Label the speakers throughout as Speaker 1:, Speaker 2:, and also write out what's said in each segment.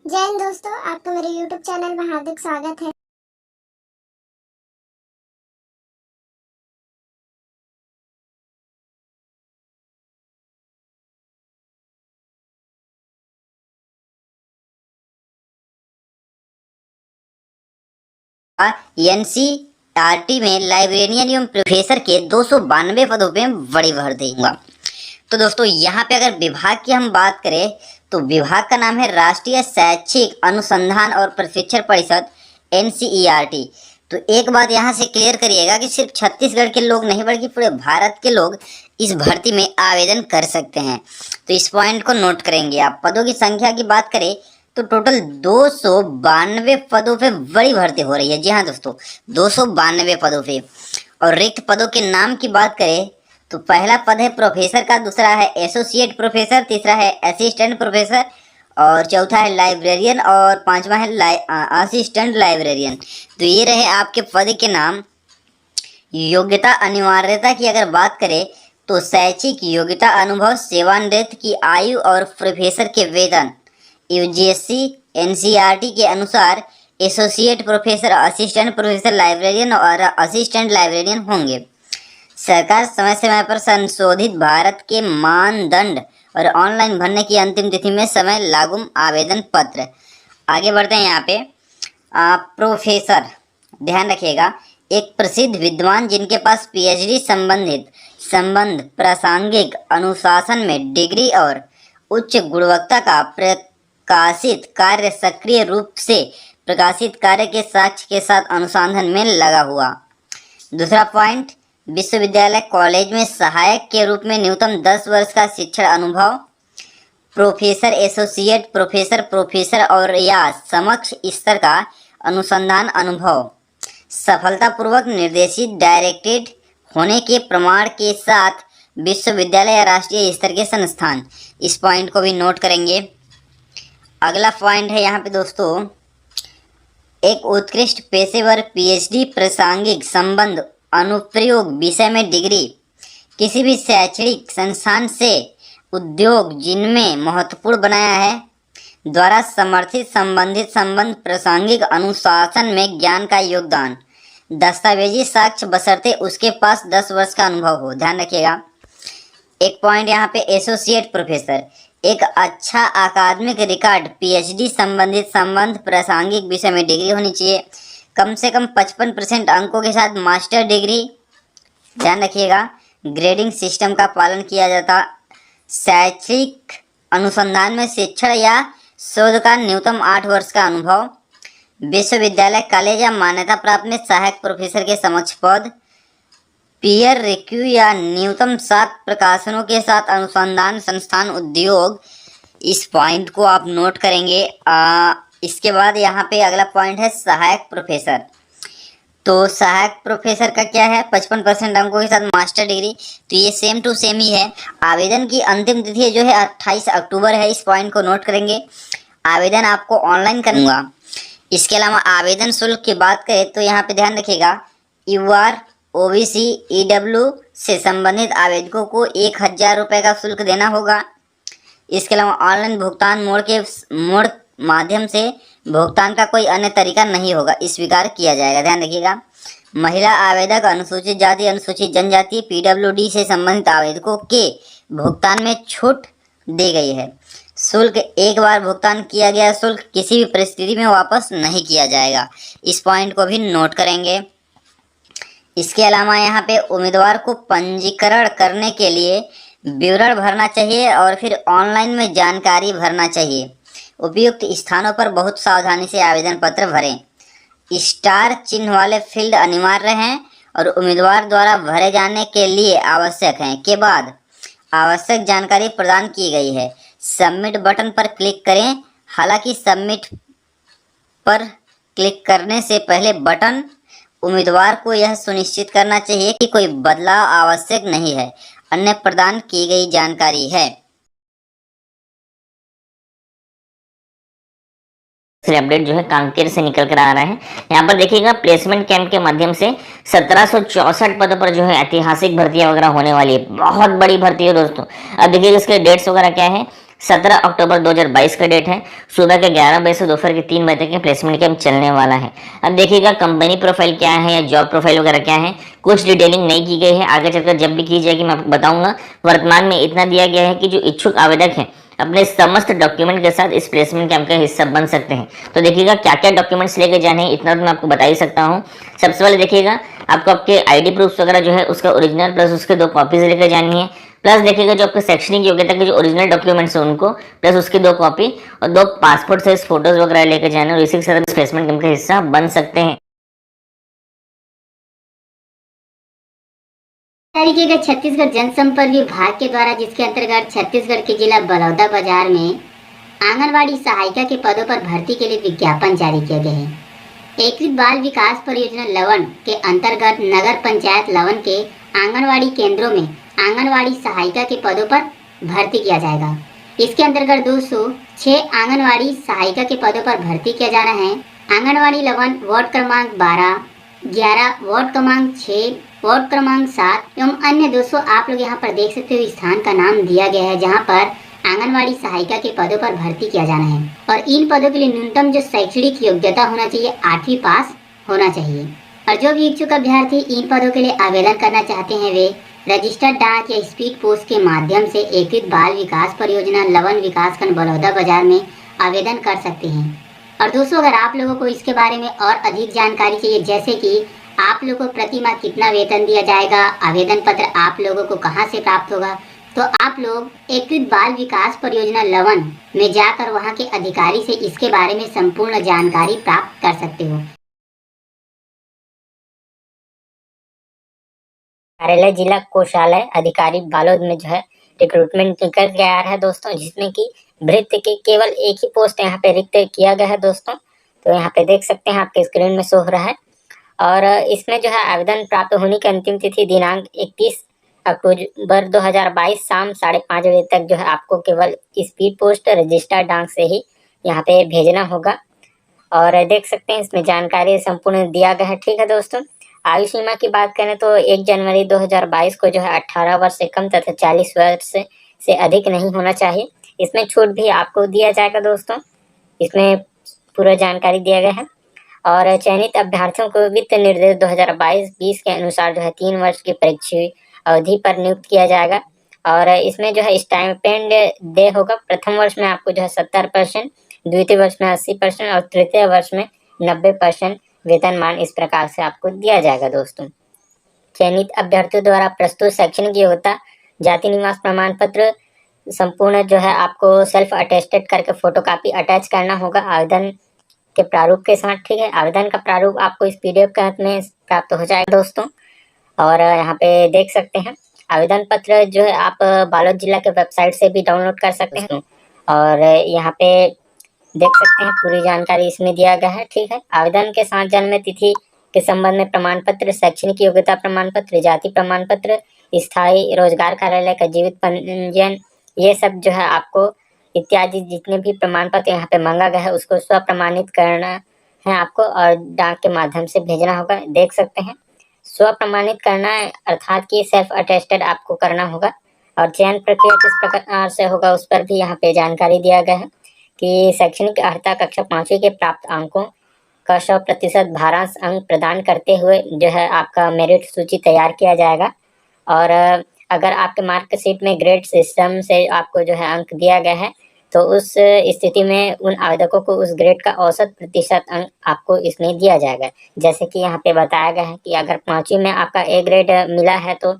Speaker 1: जय हिंद दोस्तों, आपका मेरे YouTube चैनल में हार्दिक स्वागत है।
Speaker 2: एनसीईआरटी में लाइब्रेरियन एवं प्रोफेसर के 292 पदों पे बड़ी भर दूंगा। तो दोस्तों यहाँ पे अगर विभाग की हम बात करें तो विभाग का नाम है राष्ट्रीय शैक्षिक अनुसंधान और प्रशिक्षण परिषद एनसीईआरटी। तो एक बात यहाँ से क्लियर करिएगा कि सिर्फ छत्तीसगढ़ के लोग नहीं बल्कि पूरे भारत के लोग इस भर्ती में आवेदन कर सकते हैं। तो इस पॉइंट को नोट करेंगे आप। पदों की संख्या की बात करें तो टोटल 292 पदों पे बड़ी भर्ती हो रही है। जी हाँ दोस्तों, 292 पदों पे। और रिक्त पदों के नाम की बात करें तो पहला पद है प्रोफेसर का, दूसरा है एसोसिएट प्रोफेसर, तीसरा है असिस्टेंट प्रोफेसर और चौथा है लाइब्रेरियन और पांचवा है असिस्टेंट लाइब्रेरियन। तो ये रहे आपके पद के नाम। योग्यता अनिवार्यता की अगर बात करें तो शैक्षिक योग्यता, अनुभव, सेवानिवृत्त की आयु और प्रोफेसर के वेतन यूजीसी एनसीईआरटी के अनुसार associate professor, assistant professor, librarian और असिस्टेंट लाइब्रेरियन होंगे। सरकार समय समय पर संशोधित भारत के मानदंड और ऑनलाइन भरने की अंतिम तिथि में समय लागू आवेदन पत्र। आगे बढ़ते हैं यहाँ पे। प्रोफेसर, ध्यान रखिएगा, एक प्रसिद्ध विद्वान जिनके पास पीएचडी संबंध प्रासंगिक अनुशासन में डिग्री और उच्च गुणवत्ता का प्रकाशित कार्य, सक्रिय रूप से प्रकाशित कार्य के साक्ष्य के साथ अनुसंधान में लगा हुआ। दूसरा पॉइंट, विश्वविद्यालय कॉलेज में सहायक के रूप में न्यूनतम 10 वर्ष का शिक्षण अनुभव। प्रोफेसर, एसोसिएट प्रोफेसर, प्रोफेसर और या समकक्ष स्तर का अनुसंधान अनुभव। सफलतापूर्वक निर्देशित डायरेक्टेड होने के प्रमाण के साथ विश्वविद्यालय या राष्ट्रीय स्तर के संस्थान। इस पॉइंट को भी नोट करेंगे। अगला पॉइंट है यहाँ पे दोस्तों, एक उत्कृष्ट पेशेवर पीएचडी प्रासंगिक संबंध अनुप्रयोग विषय में डिग्री। किसी भी शैक्षणिक संस्थान से उद्योग जिनमें महत्वपूर्ण बनाया है द्वारा समर्थित संबंधित संबंध प्रासंगिक अनुशासन में ज्ञान का योगदान। दस्तावेजी साक्ष्य बशर्ते उसके पास 10 वर्ष का अनुभव हो। ध्यान रखिएगा। एक पॉइंट यहाँ पे एसोसिएट प्रोफेसर, एक अच्छा अकादमिक रिकॉर्ड, पीएचडी संबंधित संबंध प्रासंगिक विषय में डिग्री होनी चाहिए, कम से कम 55% अंकों के साथ मास्टर डिग्री। ध्यान रखिएगा, ग्रेडिंग सिस्टम का पालन किया जाता। शैक्षिक अनुसंधान में शिक्षण या शोध का न्यूनतम 8 वर्ष का अनुभव। विश्वविद्यालय, कॉलेज या मान्यता प्राप्त में सहायक प्रोफेसर के समक्ष पद। पीयर रिव्यू या न्यूनतम 7 प्रकाशनों के साथ अनुसंधान संस्थान उद्योग। इस पॉइंट को आप नोट करेंगे। इसके बाद यहाँ पे अगला पॉइंट है सहायक प्रोफेसर। तो सहायक प्रोफेसर का क्या है, 55% अंकों के साथ मास्टर डिग्री। तो ये सेम टू सेम ही है। आवेदन की अंतिम तिथि जो है 28 अक्टूबर है। इस पॉइंट को नोट करेंगे। आवेदन आपको ऑनलाइन करना। इसके अलावा आवेदन शुल्क की बात करें तो यहाँ पे ध्यान रखिएगा, यूआर, ओबीसी, ईडब्ल्यू से संबंधित आवेदकों को 1000 रुपये का शुल्क देना होगा। इसके अलावा ऑनलाइन भुगतान मोड माध्यम से भुगतान का कोई अन्य तरीका नहीं होगा, स्वीकार किया जाएगा। ध्यान रखिएगा। महिला आवेदक, अनुसूचित जाति, अनुसूचित जनजाति, पीडब्ल्यूडी से संबंधित आवेदकों के भुगतान में छूट दी गई है। शुल्क, एक बार भुगतान किया गया शुल्क किसी भी परिस्थिति में वापस नहीं किया जाएगा। इस पॉइंट को भी नोट करेंगे। इसके अलावा यहाँ पे उम्मीदवार को पंजीकरण करने के लिए विवरण भरना चाहिए और फिर ऑनलाइन में जानकारी भरना चाहिए। उपयुक्त स्थानों पर बहुत सावधानी से आवेदन पत्र भरें। स्टार चिन्ह वाले फील्ड अनिवार्य हैं और उम्मीदवार द्वारा भरे जाने के लिए आवश्यक हैं। के बाद आवश्यक जानकारी प्रदान की गई है। सबमिट बटन पर क्लिक करें। हालांकि सबमिट पर क्लिक करने से पहले बटन उम्मीदवार को यह सुनिश्चित करना चाहिए कि कोई बदलाव आवश्यक नहीं है, अन्य प्रदान की गई जानकारी है।
Speaker 3: अपडेट जो है कांकेर से निकल कर आ रहा है। यहाँ पर देखिएगा, प्लेसमेंट कैंप के माध्यम से 1764 पदों पर जो है ऐतिहासिक भर्तियां वगैरह होने वाली है। बहुत बड़ी भर्ती है दोस्तों। अब देखिएगा इसके डेट्स वगैरह क्या है। 17 अक्टूबर 2022 का डेट है। सुबह के 11 बजे से दोपहर के 3 बजे तक ये प्लेसमेंट कैंप चलने वाला है। अब देखिएगा कंपनी प्रोफाइल क्या है या जॉब प्रोफाइल वगैरह क्या है, कुछ डिटेलिंग नहीं की गई है। आगे चलकर जब भी की जाएगी मैं आपको बताऊंगा। वर्तमान में इतना दिया गया है कि जो इच्छुक आवेदक है अपने समस्त डॉक्यूमेंट के साथ इस प्लेसमेंट कैंप का हिस्सा बन सकते हैं। तो देखिएगा क्या क्या डॉक्यूमेंट्स लेके जाने हैं, इतना तो मैं आपको बता ही सकता हूँ। सबसे पहले देखिएगा आपको आपके आईडी प्रूफ वगैरह जो है उसका ओरिजिनल प्लस उसके 2 कॉपीज लेकर जानी है। प्लस देखिएगा जो आपके शैक्षणिक योग्यता के जो ओरिजिनल डॉक्यूमेंट्स हैं उनको, प्लस उसकी 2 कॉपी और 2 पासपोर्ट साइज फोटोज वगैरह लेकर जाने और इसी के साथ प्लेसमेंट कैंप का हिस्सा बन सकते हैं।
Speaker 4: तरीके का छत्तीसगढ़ जनसंपर्क विभाग के द्वारा जिसके अंतर्गत छत्तीसगढ़ के जिला बलौदा बाजार में आंगनवाड़ी सहायिका के पदों पर भर्ती के लिए विज्ञापन जारी किया गया है। एकीकृत बाल विकास परियोजना लवन के अंतर्गत नगर पंचायत लवन के आंगनवाड़ी केंद्रों में आंगनवाड़ी सहायिका के पदों पर भर्ती किया जाएगा। इसके अंतर्गत 206 आंगनवाड़ी सहायिका के पदों पर भर्ती किया जाना है। आंगनवाड़ी लवन वार्ड क्रमांक 12, 11, वार्ड क्रमांक 6, वार्ड क्रमांक 7 एवं अन्य 200 आप लोग यहाँ पर देख सकते हो स्थान का नाम दिया गया है जहाँ पर आंगनवाड़ी सहायिका के पदों पर भर्ती किया जाना है। और इन पदों के लिए न्यूनतम जो शैक्षणिक योग्यता होना चाहिए 8वीं पास होना चाहिए। और जो भी इच्छुक अभ्यर्थी इन पदों के लिए आवेदन करना चाहते हैं वे रजिस्टर्ड डाक या स्पीड पोस्ट के माध्यम से एकीकृत बाल विकास परियोजना लवन विकासखंड बलौदा बाजार में आवेदन कर सकते हैं। और दोस्तों अगर आप लोगों को इसके बारे में और अधिक जानकारी चाहिए, जैसे कि आप लोगों को प्रति माह कितना वेतन दिया जाएगा, आवेदन पत्र आप लोगों को कहां से प्राप्त होगा, तो आप लोग एकीकृत बाल विकास परियोजना लवन में जाकर वहां के अधिकारी से इसके बारे में संपूर्ण जानकारी प्राप्त कर सकते हो।
Speaker 5: कार्यालय जिला कोषालय अधिकारी बालोद में जो है रिक्रूटमेंट निकल के आ रहा है दोस्तों, जिसमें कि भृत्य की केवल एक ही पोस्ट यहाँ पे रिक्त किया गया है दोस्तों। तो यहाँ पे देख सकते हैं आपके स्क्रीन में शो हो रहा है। और इसमें जो है आवेदन प्राप्त होने की अंतिम तिथि दिनांक 31 अक्टूबर 2022 शाम 5:30 बजे तक जो है आपको केवल स्पीड पोस्ट रजिस्टर्ड डाक से ही यहाँ पे भेजना होगा। और देख सकते हैं इसमें जानकारी संपूर्ण दिया गया है। ठीक है दोस्तों, आयु सीमा की बात करें तो 1 जनवरी 2022 को जो है 18 वर्ष से कम तथा 40 वर्ष से अधिक नहीं होना चाहिए। इसमें छूट भी आपको दिया जाएगा दोस्तों, इसमें पूरा जानकारी दिया गया है। और चयनित अभ्यर्थियों को वित्त निर्देश 2022-20 के अनुसार जो है 3 वर्ष की परीक्षा अवधि पर नियुक्त किया जाएगा। और इसमें जो है स्टाइपेंड दे होगा। प्रथम वर्ष में आपको जो है 70%, द्वितीय वर्ष में 80% और तृतीय वर्ष में 90% वेतनमान इस प्रकार से आपको दिया जाएगा दोस्तों। चयनित अभ्यर्थियों द्वारा प्रस्तुत शैक्षणिक योग्यता, जाति निवास प्रमाण पत्र संपूर्ण जो है आपको सेल्फ अटेस्टेड करके फोटोकॉपी अटैच करना होगा आवेदन के प्रारूप के साथ। ठीक है, आवेदन का प्रारूप आपको इस PDF के अंत में प्राप्त हो जाएगा दोस्तों। और यहाँ पे देख सकते हैं आवेदन पत्र जो है आप बालोद जिला के वेबसाइट से भी डाउनलोड कर सकते हैं। और यहाँ पे देख सकते हैं पूरी जानकारी इसमें दिया गया है। ठीक है, आवेदन के साथ जन्म तिथि के संबंध में प्रमाण पत्र, शैक्षणिक योग्यता प्रमाण पत्र, जाति प्रमाण पत्र, स्थायी रोजगार कार्यालय का जीवित पंजीयन, ये सब जो है आपको इत्यादि जितने भी प्रमाण पत्र यहाँ पे मांगा गया है उसको स्व प्रमाणित करना है आपको और डाक के माध्यम से भेजना होगा। देख सकते हैं स्व प्रमाणित करना है, अर्थात कि सेल्फ अटेस्टेड आपको करना होगा। और चयन प्रक्रिया किस प्रकार से होगा उस पर भी यहाँ पे जानकारी दिया गया है कि शैक्षणिक अर्हता कक्षा 5वीं के प्राप्त अंकों का 100% भारांश अंक प्रदान करते हुए जो है आपका मेरिट सूची तैयार किया जाएगा। और अगर आपके मार्कशीट में ग्रेड सिस्टम से आपको जो है अंक दिया गया है तो उस स्थिति में उन आवेदकों को उस ग्रेड का औसत प्रतिशत अंक आपको इसमें दिया जाएगा। जैसे कि यहाँ पे बताया गया है कि अगर 5वीं में आपका ए ग्रेड मिला है तो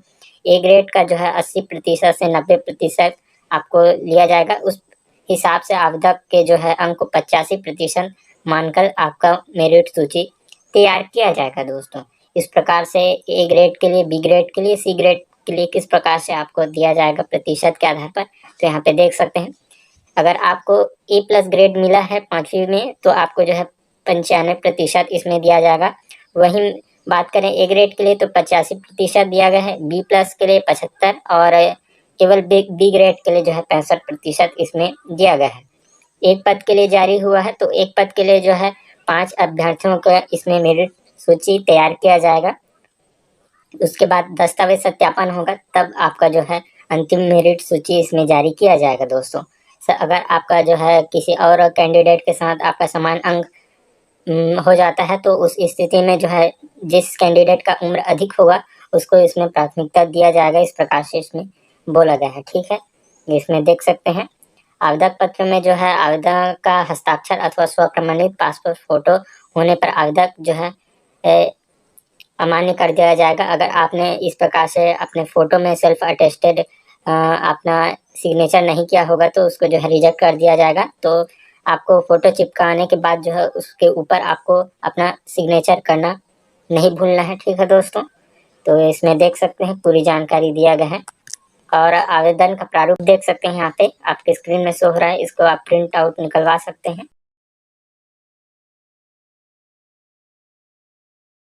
Speaker 5: ए ग्रेड का जो है 80% से 90% आपको लिया जाएगा। उस हिसाब से आवेदक के जो है अंक को 85% मानकर आपका मेरिट सूची तैयार किया जाएगा दोस्तों। इस प्रकार से ए ग्रेड के लिए, बी ग्रेड के लिए, सी ग्रेड के लिए किस प्रकार से आपको दिया जाएगा प्रतिशत के आधार पर, तो यहाँ पे देख सकते हैं। अगर आपको A+ ग्रेड मिला है 5वीं में तो आपको जो है 95% इसमें दिया जाएगा। वहीं बात करें ए ग्रेड के लिए तो 85% दिया गया है, B+ के लिए 75 और केवल बी ग्रेड के लिए जो है 65% इसमें दिया गया है। एक पद के लिए जारी हुआ है तो एक पद के लिए जो है 5 अभ्यर्थियों का इसमें मेरिट सूची तैयार किया जाएगा। उसके बाद दस्तावेज सत्यापन होगा, तब आपका जो है अंतिम मेरिट सूची इसमें जारी किया जाएगा दोस्तों। अगर आपका जो है किसी और कैंडिडेट के साथ आपका समान अंक हो जाता है, तो उस स्थिति में जो है जिस कैंडिडेट का उम्र अधिक होगा उसको इसमें प्राथमिकता दिया जाएगा। इस प्रकार से इसमें बोला गया है। ठीक है, इसमें देख सकते हैं आवेदक पत्र में जो है आवेदक का हस्ताक्षर अथवा स्वप्रमाणित पासपोर्ट फोटो होने पर आवेदक जो है अमान्य कर दिया जाएगा। अगर आपने इस प्रकार से अपने फोटो में सेल्फ अटेस्टेड अपना सिग्नेचर नहीं किया होगा तो उसको जो है रिजेक्ट कर दिया जाएगा। तो आपको फोटो चिपकाने के बाद जो है उसके ऊपर आपको अपना सिग्नेचर करना नहीं भूलना है। ठीक है दोस्तों, तो इसमें देख सकते हैं पूरी जानकारी दिया गया है और आवेदन का प्रारूप देख सकते हैं यहाँ पे आपके स्क्रीन में शो हो रहा है। इसको आप प्रिंट आउट निकलवा सकते हैं।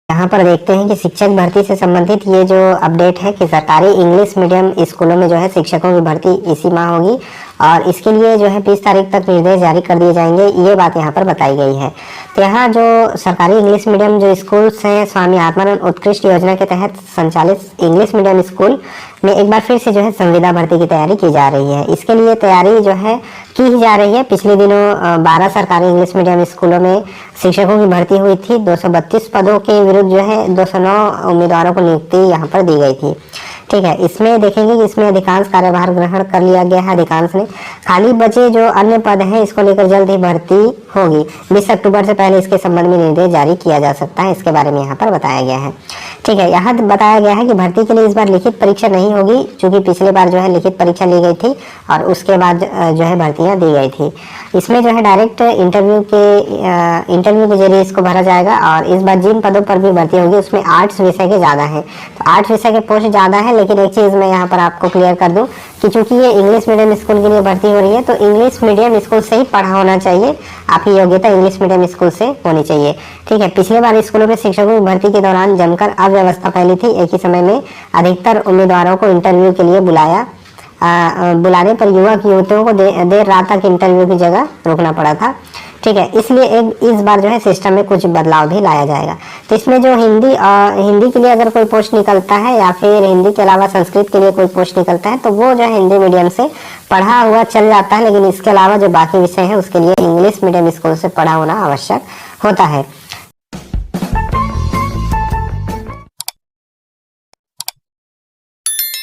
Speaker 6: यहाँ पर देखते हैं कि शिक्षक भर्ती से संबंधित ये जो अपडेट है कि सरकारी इंग्लिश मीडियम स्कूलों में जो है शिक्षकों की भर्ती इसी माह होगी और इसके लिए जो है 20 तारीख तक निर्देश जारी कर दिए जाएंगे, ये बात यहाँ पर बताई गई है। तो यहाँ जो सरकारी इंग्लिश मीडियम जो स्कूल्स हैं, स्वामी आत्मानंद उत्कृष्ट योजना के तहत संचालित इंग्लिश मीडियम स्कूल में एक बार फिर से जो है संविदा भर्ती की तैयारी की जा रही है। इसके लिए तैयारी जो है की जा रही है। पिछले दिनों 12 सरकारी इंग्लिश मीडियम स्कूलों में शिक्षकों की भर्ती हुई थी। 232 पदों के विरुद्ध जो है 209 उम्मीदवारों को नियुक्ति यहाँ पर दी गई थी। ठीक है, इसमें देखेंगे कि इसमें अधिकांश कार्यभार ग्रहण कर लिया गया है। अधिकांश ने खाली बचे जो अन्य पद हैं इसको लेकर जल्द ही भर्ती होगी। 20 अक्टूबर से पहले इसके संबंध में निर्देश जारी किया जा सकता है, इसके बारे में यहाँ पर बताया गया है। ठीक है, यहाँ बताया गया है कि भर्ती के लिए इस बार लिखित परीक्षा नहीं होगी, चूंकि पिछली बार जो है लिखित परीक्षा ली गई थी और उसके बाद जो है भर्तियां दी गई थी। इसमें जो है डायरेक्ट इंटरव्यू के जरिए इसको भरा जाएगा और इस बार जिन पदों पर भी भर्ती होगी उसमें आर्ट्स विषय के ज्यादा है। तो आर्ट्स विषय के पोस्ट ज्यादा है, लेकिन एक चीज मैं यहाँ पर आपको क्लियर कर दूं कि चूंकि ये इंग्लिश मीडियम स्कूल के लिए भर्ती हो रही है तो इंग्लिश मीडियम स्कूल से ही पढ़ा होना चाहिए। आपकी योग्यता इंग्लिश मीडियम स्कूल से होनी चाहिए। ठीक है, पिछले बार स्कूलों में शिक्षकों की भर्ती के दौरान जमकर अव्यवस्था फैली थी। एक ही समय में अधिकतर उम्मीदवारों को इंटरव्यू के लिए बुलाने पर युवक युवतियों को देर रात तक इंटरव्यू की जगह रुकना पड़ा था। ठीक है, इसलिए इस बार जो है सिस्टम में कुछ बदलाव भी लाया जाएगा। तो इसमें जो हिंदी के लिए अगर कोई पोस्ट निकलता है या फिर हिंदी के अलावा संस्कृत के लिए कोई पोस्ट निकलता है तो वो जो है हिंदी मीडियम से पढ़ा हुआ चल जाता है, लेकिन इसके अलावा जो बाकी विषय है उसके लिए इंग्लिश मीडियम स्कूल से पढ़ा होना आवश्यक होता है।